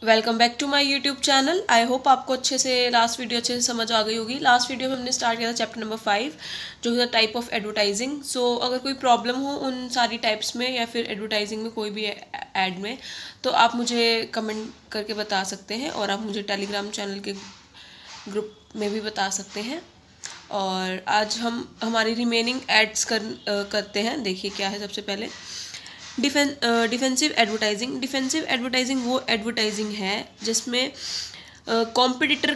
Welcome back to my YouTube channel. I hope आपको अच्छे से लास्ट वीडियो अच्छे से समझ आ गई होगी। लास्ट वीडियो में हमने स्टार्ट किया था चैप्टर नंबर 5 जो है टाइप ऑफ एडवर्टाइजिंग। सो अगर कोई प्रॉब्लम हो उन सारी टाइप्स में या फिर एडवर्टाइजिंग में कोई भी एड में, तो आप मुझे कमेंट करके बता सकते हैं और आप मुझे टेलीग्राम चैनल के ग्रुप में भी बता सकते हैं। और आज हम हमारी रिमेनिंग एड्स करते हैं। देखिए क्या है। सबसे पहले डिफेंसिव एडवर्टाइजिंग। डिफेंसिव एडवर्टाइजिंग वो एडवर्टाइजिंग है जिसमें कॉम्पिटिटर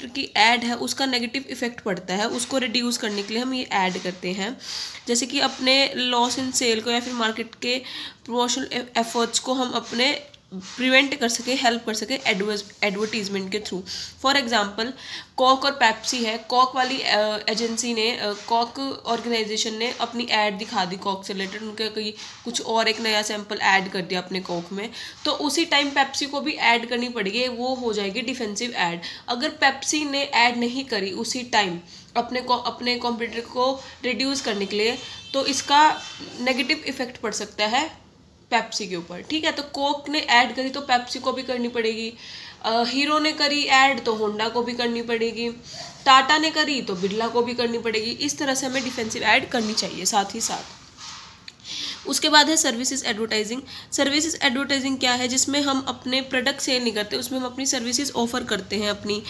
की ऐड है उसका नेगेटिव इफेक्ट पड़ता है, उसको रिड्यूस करने के लिए हम ये ऐड करते हैं। जैसे कि अपने लॉस इन सेल को या फिर मार्केट के प्रमोशनल एफर्ट्स को हम अपने प्रिवेंट कर सके, हेल्प कर सके एडवर्टीजमेंट के थ्रू। फॉर एग्जांपल कॉक और पेप्सी है। कॉक वाली एजेंसी ने, कॉक ऑर्गेनाइजेशन ने अपनी ऐड दिखा दी कॉक से रिलेटेड, उनके कोई कुछ और एक नया सैंपल ऐड कर दिया अपने कॉक में, तो उसी टाइम पेप्सी को भी ऐड करनी पड़ेगी। वो हो जाएगी डिफेंसिव ऐड। अगर पेप्सी ने ऐड नहीं करी उसी टाइम अपने कॉम्पिटिटर को रिड्यूस करने के लिए, तो इसका नेगेटिव इफेक्ट पड़ सकता है पेप्सी के ऊपर। ठीक है, तो कोक ने ऐड करी तो पेप्सी को भी करनी पड़ेगी। हीरो ने करी ऐड तो होंडा को भी करनी पड़ेगी। टाटा ने करी तो बिरला को भी करनी पड़ेगी। इस तरह से हमें डिफेंसिव ऐड करनी चाहिए साथ ही साथ। उसके बाद है सर्विसेज एडवर्टाइजिंग। सर्विसेज एडवर्टाइजिंग क्या है? जिसमें हम अपने प्रोडक्ट सेल नहीं करते, उसमें हम अपनी सर्विसेज ऑफर करते हैं अपनी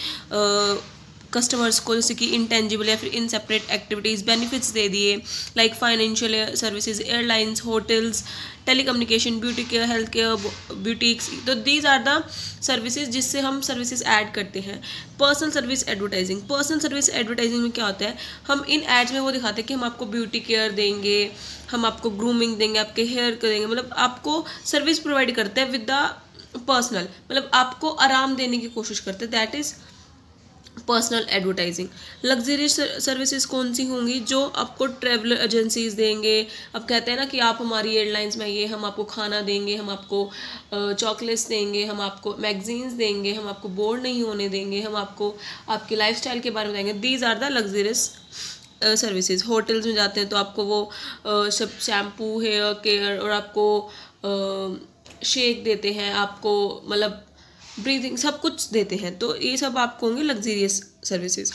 कस्टमर्स को, जैसे कि इंटेंजिबल या फिर इन सेपरेट एक्टिविटीज़ बेनिफिट्स दे दिए, like financial services, airlines, hotels, telecommunication, beauty care, health care, boutiques. तो दीज आर द सर्विसेज जिससे हम सर्विसेज ऐड करते हैं। Personal service advertising. Personal service advertising में क्या होता है? हम इन एड्स में वो दिखाते हैं कि हम आपको ब्यूटी केयर देंगे, हम आपको ग्रूमिंग देंगे, आपके हेयर को देंगे, मतलब आपको सर्विस प्रोवाइड करते हैं विद द पर्सनल, मतलब आपको आराम देने की कोशिश करते हैं। That is personal advertising. Luxurious services कौन सी होंगी? जो आपको ट्रैवल एजेंसीज देंगे। अब कहते हैं ना कि आप हमारी एयरलाइंस में आइए, हम आपको खाना देंगे, हम आपको चॉकलेट्स देंगे, हम आपको मैगजीन्स देंगे, हम आपको बोर नहीं होने देंगे, हम आपको आपके लाइफस्टाइल के बारे में बताएंगे। These are the luxurious services. Hotels में जाते हैं तो आपको वो सब शैम्पू, हेयर केयर और आपको शेक देते हैं, आपको मतलब ब्रीदिंग सब कुछ देते हैं। तो ये सब आपको होंगे लग्जरियस सर्विसेज।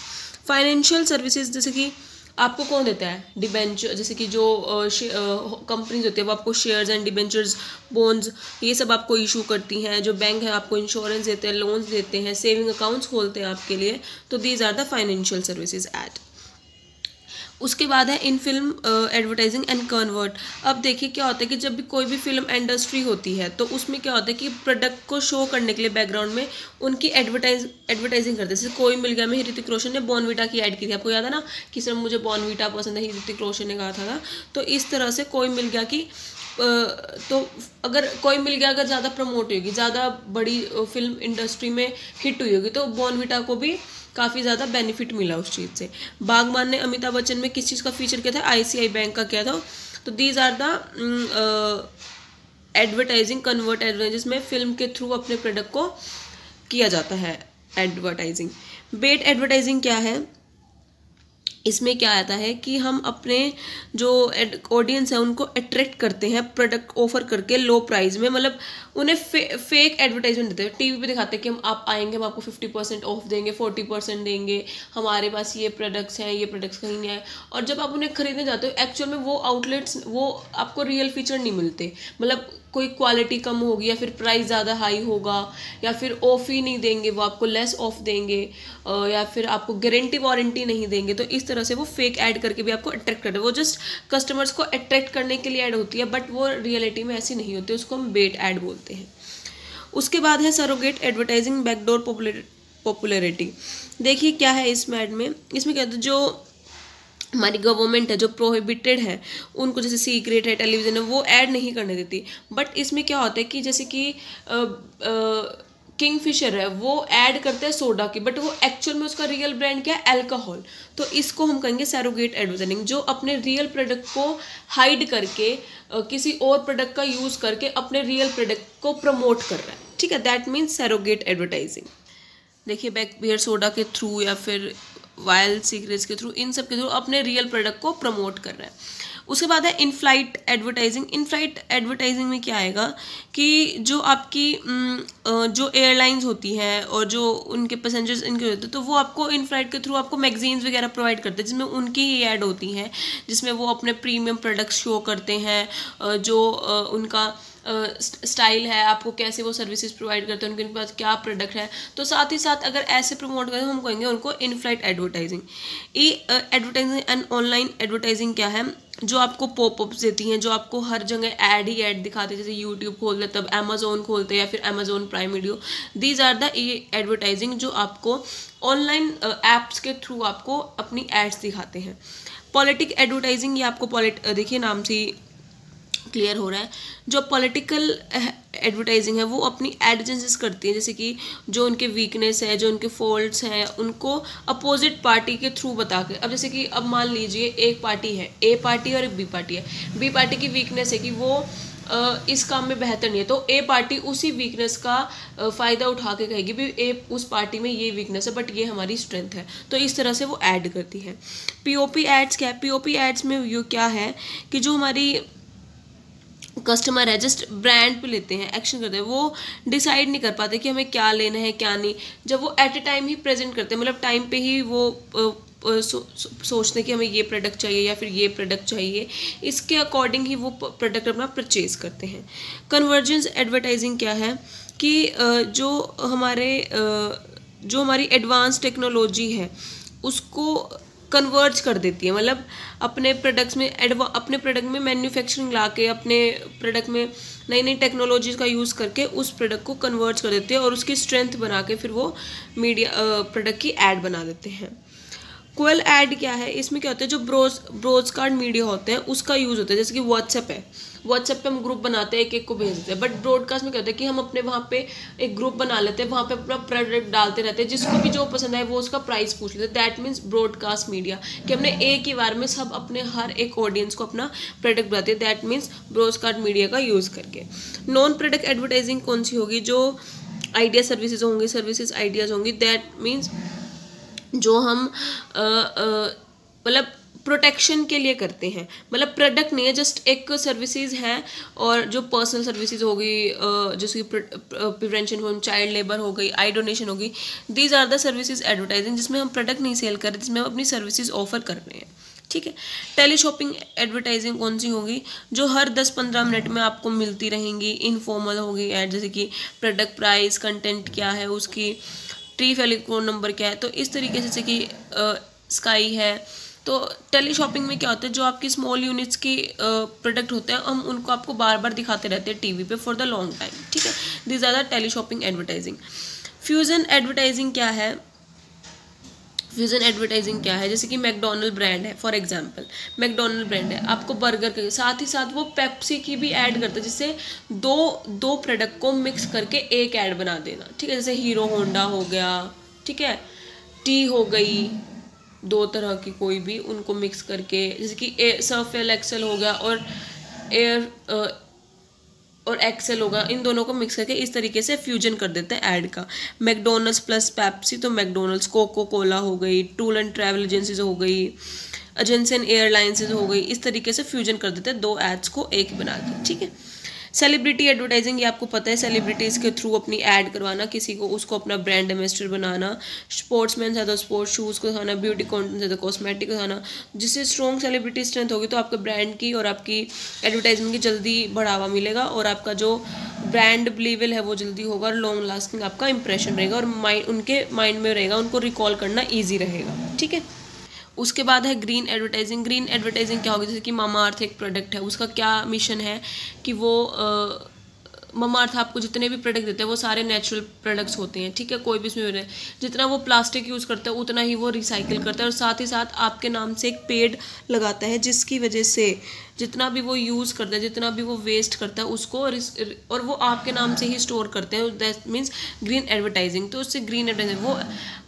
फाइनेंशियल सर्विसेज जैसे कि आपको कौन देता है? डिबेंचर, जैसे कि जो कंपनीज होती है वो आपको शेयर्स एंड डिबेंचर्स, बॉन्ड्स, ये सब आपको इशू करती हैं। जो बैंक है आपको इंश्योरेंस देते हैं, लोन्स देते हैं, सेविंग अकाउंट्स खोलते हैं आपके लिए। तो these are the financial services ad. उसके बाद है in film advertising and convert. अब देखिए क्या होता है कि जब भी कोई भी फिल्म इंडस्ट्री होती है तो उसमें क्या होता है कि प्रोडक्ट को शो करने के लिए बैकग्राउंड में उनकी एडवर्टाइजिंग करते हैं। जैसे कोई मिल गया में ऋतिक रोशन ने बॉर्नवीटा की ऐड की थी, आपको याद है ना कि सर मुझे बॉर्नवीटा पसंद है, ऋतिक रोशन ने कहा था। तो इस तरह से कोई मिल गया कि तो अगर कोई मिल गया अगर ज़्यादा प्रमोट होगी, ज़्यादा बड़ी फिल्म इंडस्ट्री में हिट हुई होगी, तो बॉर्नवीटा को भी काफ़ी ज़्यादा बेनिफिट मिला उस चीज़ से। बागबान ने अमिताभ बच्चन में किस चीज़ का फीचर किया था? आईसीआई बैंक का किया था। तो these are the advertising convert advertising, जिसमें फिल्म के थ्रू अपने प्रोडक्ट को किया जाता है एडवर्टाइजिंग। बेट एडवर्टाइजिंग क्या है? इसमें क्या आता है कि हम अपने जो ऑडियंस है उनको अट्रैक्ट करते हैं प्रोडक्ट ऑफर करके लो प्राइस में, मतलब उन्हें फेक एडवर्टाइजमेंट देते हैं। टीवी पे दिखाते हैं कि हम आप आएंगे, हम आपको 50% ऑफ देंगे, 40% देंगे, हमारे पास ये प्रोडक्ट्स हैं, ये प्रोडक्ट्स कहीं नहीं आए। और जब आप उन्हें खरीदने जाते हो एक्चुअल में वो आउटलेट्स, वो आपको रियल फीचर नहीं मिलते, मतलब कोई क्वालिटी कम होगी या फिर प्राइस ज़्यादा हाई होगा या फिर ऑफ ही नहीं देंगे, वो आपको लेस ऑफ देंगे या फिर आपको गारंटी वारंटी नहीं देंगे। तो इस तरह से वो फेक ऐड करके भी आपको अट्रैक्ट करते हैं। वो जस्ट कस्टमर्स को अट्रैक्ट करने के लिए ऐड होती है, बट वो रियलिटी में ऐसी नहीं होती, उसको हम बेट ऐड बोलते हैं। उसके बाद है सरोगेट एडवर्टाइजिंग, बैकडोर पॉपुलैरिटी। देखिए क्या है इसमें ऐड में, इसमें क्या होता है, जो हमारी गवर्नमेंट है जो प्रोहिबिटेड है उनको, जैसे सीक्रेट है, टेलीविजन है, वो ऐड नहीं करने देती। बट इसमें क्या होता है कि जैसे कि किंगफिशर है वो ऐड करते हैं सोडा की, बट वो एक्चुअल में उसका रियल ब्रांड क्या है? अल्कोहल। तो इसको हम कहेंगे सरोगेट एडवर्टाइजिंग, जो अपने रियल प्रोडक्ट को हाइड करके किसी और प्रोडक्ट का यूज करके अपने रियल प्रोडक्ट को प्रमोट कर रहा है। ठीक है, दैट मीन्स सरोगेट एडवर्टाइजिंग। देखिए बैक बियर सोडा के थ्रू या फिर वाइल्ड सीक्रेट्स के थ्रू, इन सब के थ्रू अपने रियल प्रोडक्ट को प्रमोट कर रहा है। उसके बाद है in flight advertising. In flight advertising में क्या आएगा कि जो आपकी जो एयरलाइंस होती हैं और जो उनके पैसेंजर्स इनके होते हैं, तो वो आपको इन फ्लाइट के थ्रू आपको मैगजीन्स वगैरह प्रोवाइड करते हैं जिसमें उनकी ही ऐड होती हैं, जिसमें वो अपने प्रीमियम प्रोडक्ट्स शो करते हैं, जो उनका स्टाइल है, आपको कैसे वो सर्विसेज प्रोवाइड करते हैं, उनके पास क्या प्रोडक्ट है। तो साथ ही साथ अगर ऐसे प्रमोट करें हम कहेंगे उनको in flight advertising. E advertising and online advertising क्या है, जो आपको पॉपअप्स देती हैं, जो आपको हर जगह ऐड ही ऐड दिखाते हैं, जैसे यूट्यूब खोलते तब अमेजोन खोलते या फिर Amazon Prime Video. These are the advertising जो आपको ऑनलाइन एप्स के थ्रू आपको अपनी एड्स दिखाते हैं। पॉलिटिक एडवर्टाइजिंग, ये आपको देखिए नाम से क्लियर हो रहा है। जो पॉलिटिकल एडवर्टाइजिंग है वो अपनी एड एजेंसीज करती है, जैसे कि जो उनके वीकनेस है, जो उनके फॉल्ट्स हैं, उनको अपोजिट पार्टी के थ्रू बता के। अब जैसे कि अब मान लीजिए एक पार्टी है, ए पार्टी और एक बी पार्टी है। बी पार्टी की वीकनेस है कि वो इस काम में बेहतर नहीं है, तो ए पार्टी उसी वीकनेस का फ़ायदा उठा के कहेगी भी ए उस पार्टी में ये वीकनेस है बट ये हमारी स्ट्रेंथ है। तो इस तरह से वो ऐड करती है। पीओपी एड्स क्या है, पीओपी एड्स में ये क्या है कि जो हमारी कस्टमर है जस्ट ब्रांड पे लेते हैं, एक्शन करते हैं, वो डिसाइड नहीं कर पाते कि हमें क्या लेना है क्या नहीं। जब वो एट ए टाइम ही प्रेजेंट करते हैं, मतलब टाइम पे ही वो सोचते हैं कि हमें ये प्रोडक्ट चाहिए या फिर ये प्रोडक्ट चाहिए, इसके अकॉर्डिंग ही वो प्रोडक्ट अपना परचेज करते हैं। कन्वर्जेंस एडवर्टाइजिंग क्या है कि जो हमारी एडवांस टेक्नोलॉजी है उसको कन्वर्ज कर देती है, मतलब अपने प्रोडक्ट्स में अपने प्रोडक्ट में मैन्युफैक्चरिंग ला के, अपने प्रोडक्ट में नई नई टेक्नोलॉजीज़ का यूज़ करके उस प्रोडक्ट को कन्वर्ज कर देती है और उसकी स्ट्रेंथ बना के फिर वो मीडिया प्रोडक्ट की ऐड बना देते हैं। क्वेल ऐड क्या है, इसमें क्या होता है, जो ब्रॉडकास्ट मीडिया होते हैं उसका यूज़ होता है। जैसे कि व्हाट्सएप है, व्हाट्सएप पे हम ग्रुप बनाते हैं, एक एक को भेज देते हैं, बट ब्रॉडकास्ट में क्या होता है कि हम अपने वहाँ पे एक ग्रुप बना लेते हैं, वहाँ पे अपना प्रोडक्ट डालते रहते हैं, जिसको भी जो पसंद आए वो उसका प्राइस पूछ लेते हैं। दैट मीन्स ब्रॉडकास्ट मीडिया, कि हमने एक ही बार में सब अपने हर एक ऑडियंस को अपना प्रोडक्ट बताते हैं। दैट मीन्स ब्रॉडकास्ट मीडिया का यूज़ करके। नॉन प्रोडक्ट एडवर्टाइजिंग कौन सी होगी, जो आइडिया सर्विसेज होंगी, सर्विसेज आइडियाज होंगी। दैट मीन्स जो हम मतलब प्रोटेक्शन के लिए करते हैं, मतलब प्रोडक्ट नहीं है, जस्ट एक सर्विसेज हैं। और जो पर्सनल सर्विसेज होगी, जैसे कि प्रिवेंशन फ्रॉम चाइल्ड लेबर हो गई, आई डोनेशन होगी, these are the services advertising, जिसमें हम प्रोडक्ट नहीं सेल कर रहे, जिसमें हम अपनी सर्विसेज ऑफर कर रहे हैं। ठीक है। टेली शॉपिंग एडवर्टाइजिंग कौन सी होगी, जो हर 10-15 मिनट में आपको मिलती रहेंगी। इनफॉर्मल होगी ऐड, जैसे कि प्रोडक्ट प्राइस, कंटेंट क्या है उसकी, टेलीफोन नंबर क्या है। तो इस तरीके से जैसे कि स्काई है। तो टेली शॉपिंग में क्या होता है, जो आपकी स्मॉल यूनिट्स की प्रोडक्ट होते हैं, हम उनको आपको बार बार दिखाते रहते हैं टीवी पे फॉर द लॉन्ग टाइम। ठीक है, this are the teleshopping advertising. Fusion advertising क्या है, फ्यूजन एडवर्टाइजिंग क्या है, जैसे कि मैकडोनल्ड ब्रांड है, फॉर एग्जांपल मैकडोनल्ड ब्रांड है, आपको बर्गर के साथ ही साथ वो पेप्सी की भी ऐड करते हैं, जिससे दो प्रोडक्ट को मिक्स करके एक ऐड बना देना। ठीक है, जैसे हीरो होंडा हो गया, ठीक है, टी हो गई, दो तरह की कोई भी, उनको मिक्स करके, जैसे कि सर्फेल एक्सेल हो गया और एयर और एक्सेल होगा, इन दोनों को मिक्स करके इस तरीके से फ्यूजन कर देते हैं ऐड का। मैकडोनल्ड्स प्लस पेप्सी, तो मैकडोनल्ड्स, कोको कोला हो गई, टूर एंड ट्रैवल एजेंसीज हो गई, एजेंसन एयरलाइंस हो गई, इस तरीके से फ्यूजन कर देते हैं दो एड्स को एक बना के। ठीक है। सेलिब्रिटी एडवर्टाइजिंग, ये आपको पता है, सेलिब्रिटीज़ के थ्रू अपनी ऐड करवाना, किसी को उसको अपना ब्रांड एम्बेसडर बनाना। स्पोर्ट्समैन है तो स्पोर्ट्स शूज़ को दिखाना, ब्यूटी कॉन्टेंट है तो कॉस्मेटिक दिखाना। जिससे स्ट्रॉन्ग सेलिब्रिटी स्ट्रेंथ होगी तो आपके ब्रांड की और आपकी एडवर्टाइजमेंट की जल्दी बढ़ावा मिलेगा और आपका जो ब्रांड बिलीवेबल है वो जल्दी होगा और लॉन्ग लास्टिंग आपका इंप्रेशन रहेगा और उनके माइंड में रहेगा, उनको रिकॉल करना ईजी रहेगा। ठीक है। उसके बाद है ग्रीन एडवर्टाइजिंग। ग्रीन एडवर्टाइजिंग क्या होगी, जैसे कि मामा अर्थ एक प्रोडक्ट है, उसका क्या मिशन है कि वो मामा अर्थ आपको जितने भी प्रोडक्ट देते हैं वो सारे नेचुरल प्रोडक्ट्स होते हैं। ठीक है, कोई भी इसमें जितना वो प्लास्टिक यूज़ करता है उतना ही वो रिसाइकिल करता है और साथ ही साथ आपके नाम से एक पेड़ लगाता है, जिसकी वजह से जितना भी वो यूज़ करता है, जितना भी वो वेस्ट करता है उसको और वो आपके नाम से ही स्टोर करते हैं। That means green advertising. तो उससे ग्रीन एडवर्टाइजिंग वो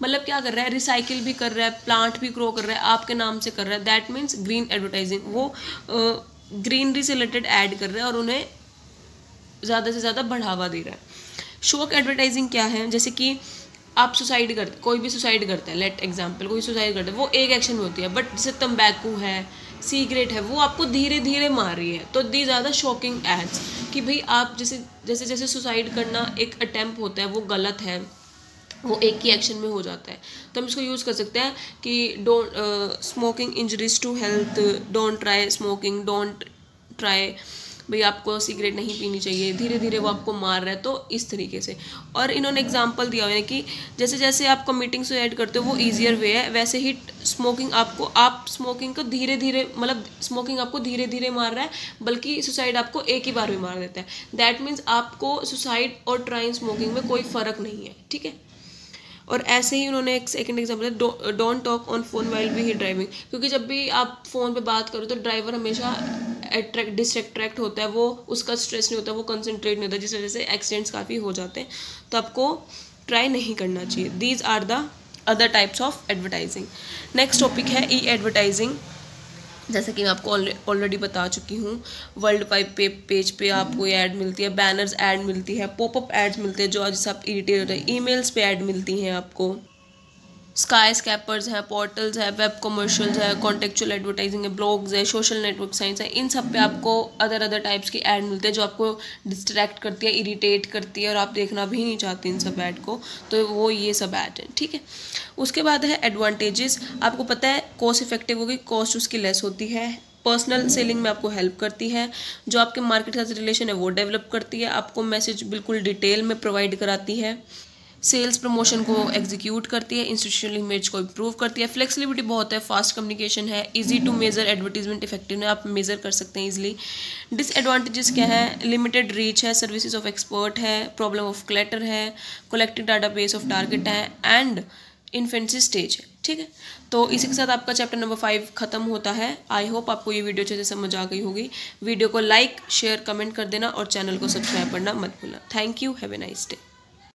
मतलब क्या कर रहा है, रिसाइकिल भी कर रहा है, प्लांट भी ग्रो कर रहा है, आपके नाम से कर रहा है। That means green advertising. वो ग्रीनरी से रिलेटेड ऐड कर रहा है और उन्हें ज़्यादा से ज़्यादा बढ़ावा दे रहा है। शौक एडवर्टाइजिंग क्या है, जैसे कि आप सुसाइड करते, कोई भी सुसाइड करता है, लेट एग्जाम्पल कोई सुसाइड करता है, वो एक एक्शन में होती है, बट जैसे तम्बाकू है सिगरेट है वो आपको धीरे धीरे मार रही है। तो these are the shocking ads कि भाई आप जैसे जैसे सुसाइड करना एक अटेम्प्ट होता है वो गलत है, वो एक ही एक्शन में हो जाता है। तो हम इसको यूज़ कर सकते हैं कि don't smoking injuries to health, don't try smoking, don't try, भाई आपको सिगरेट नहीं पीनी चाहिए, धीरे धीरे वो आपको मार रहा है। तो इस तरीके से, और इन्होंने एग्जांपल दिया हुआ है कि जैसे जैसे आप कमिटिंग सुसाइड करते हो वो ईजियर वे है, वैसे ही स्मोकिंग आप स्मोकिंग को धीरे धीरे, मतलब स्मोकिंग आपको धीरे धीरे मार रहा है, बल्कि सुसाइड आपको एक ही बार में मार देता है। दैट मीन्स आपको सुसाइड और ट्राइंग स्मोकिंग में कोई फ़र्क नहीं है, ठीक है। और ऐसे ही उन्होंने एक सेकंड एग्जांपल है, don't talk on phone while भी ड्राइविंग, क्योंकि जब भी आप फ़ोन पे बात करो तो ड्राइवर हमेशा डिस्ट्रैक्ट होता है, वो उसका स्ट्रेस नहीं होता, वो कंसंट्रेट नहीं होता, जिस वजह से एक्सीडेंट्स काफ़ी हो जाते हैं। तो आपको ट्राई नहीं करना चाहिए। These are the other types of advertising. Next topic है ई एडवर्टाइजिंग। जैसे कि मैं आपको ऑलरेडी बता चुकी हूँ, वर्ल्ड वाइड पेज पे आपको ये ऐड मिलती है, बैनर्स ऐड मिलती है, पॉपअप एड्स मिलते हैं जो जिससे आप इरिटेट होते हैं, ईमेल्स पे ऐड मिलती हैं आपको, स्काई स्कैपर्स हैं, पोर्टल्स है, वेब कमर्शियल्स है, कॉन्टेक्चुअल एडवर्टाइजिंग है, ब्लॉग्स है, सोशल नेटवर्क साइंस है, इन सब पे आपको अदर टाइप्स की ऐड मिलते हैं जो आपको डिस्ट्रैक्ट करती है, इरिटेट करती है और आप देखना भी नहीं चाहते इन सब ऐड को। तो वो ये सब ऐड है, ठीक है। उसके बाद है एडवांटेजेस। आपको पता है कॉस्ट इफेक्टिव होगी, कॉस्ट उसकी लेस होती है, पर्सनल सेलिंग में आपको हेल्प करती है, जो आपके मार्केट के साथ रिलेशन है वो डेवलप करती है, आपको मैसेज बिल्कुल डिटेल में प्रोवाइड कराती है, सेल्स प्रमोशन को एग्जीक्यूट करती है, इंस्टीट्यूशनल इमेज को इम्प्रूव करती है, फ्लेक्सिबिलिटी बहुत है, फास्ट कम्युनिकेशन है, easy to measure advertisement effectiveness, आप मेजर कर सकते हैं इजीली। डिसएडवांटेजेस क्या है, लिमिटेड रीच है, सर्विसेज ऑफ एक्सपर्ट है, प्रॉब्लम ऑफ क्लटर है, कलेक्टिव डाटाबेस ऑफ टारगेट है, एंड इन्फेंसी स्टेज है, ठीक है। तो इसी के साथ आपका चैप्टर नंबर 5 खत्म होता है। आई होप आपको ये वीडियो अच्छे से समझ आ गई होगी। वीडियो को लाइक शेयर कमेंट कर देना और चैनल को सब्सक्राइब करना मत भूलना। Thank you, have a nice day.